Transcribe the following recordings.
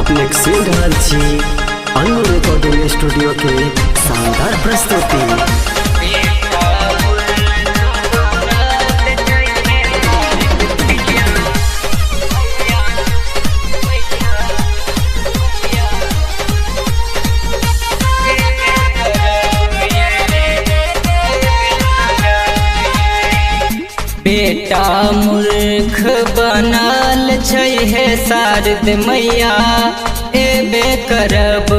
अपने सुन रहल छी अनु रिकॉर्डिंग स्टूडियो के शानदार प्रस्तुति। बेटा मूर्ख बनल छै हे शारद मैया एबे करब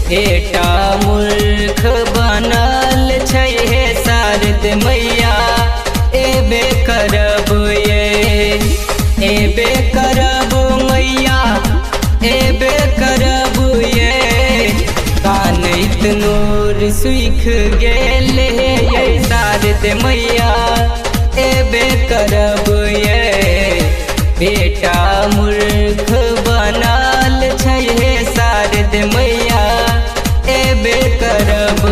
बेटा मूर्ख बनल छै हे शारद मैया एबे करब एबे करब मैया एबे करब कानैत नूर सुख गेल हे शारद मैया एबे करब बेटा मूर्ख बनल छै हे शारद मैया एबे करब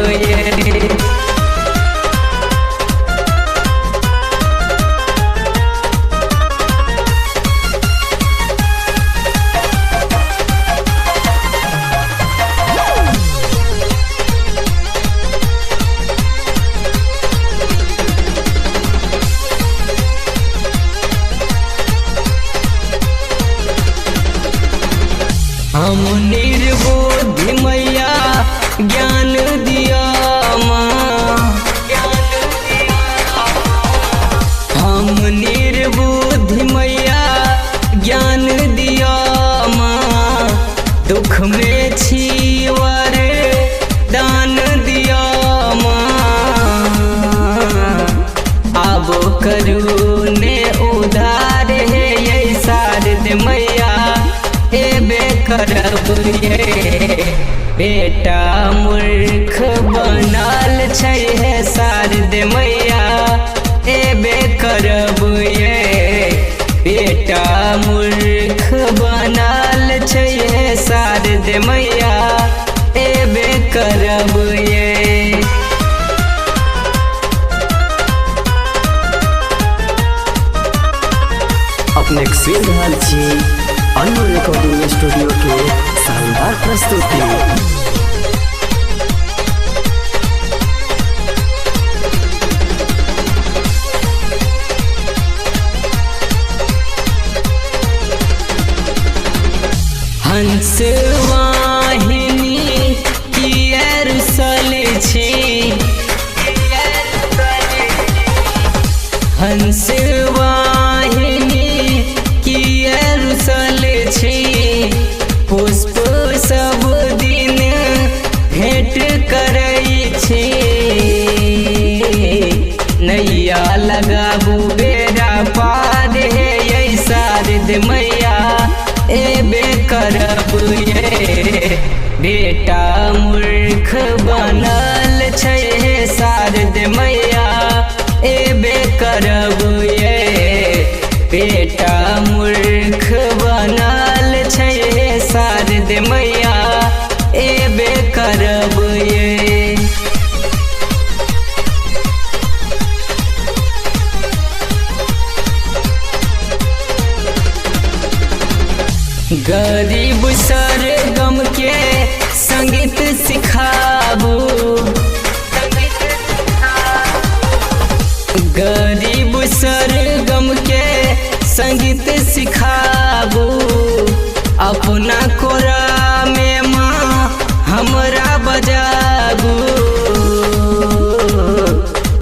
हम निर्बुद्धि मैया ज्ञान दिया हम निर्बुद्धि मैया ज्ञान दिया दुख में छीवर दान दिया अब करू ने उधार है ये शारद मैया एबे करब बेटा मूर्ख बनल छै हे शारद मैया एबे करब बेटा मूर्ख बनल छै हे शारद मैया एबे करब अपने सुन रहल छी अनु रिकॉर्डिंग स्टूडियो के शानदार प्रस्तुति। हंस वाहिनी कियर सल छी हंस वाहिनी कियर सल छी पुष्प सब दिन भेंट करै छी नैया लगाबू बेड़ा पार हे ये शारद मैया एबे करब बेटा मूर्ख बनल छै हे शारद मैया एबे करब बेटा मूर्ख बनल छै हे शारद मैया एबे करब गरीब सरगम के संगीत सिखाबू गरीब सरगम के संगीत सिखाबू अपना कोरा में माँ हमरा बजाबू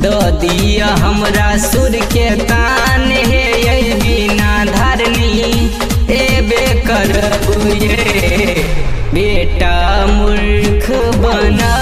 दो दिया हमरा सुर के तान हे ये बिना धारनी एबे करब बेटा मूर्ख बना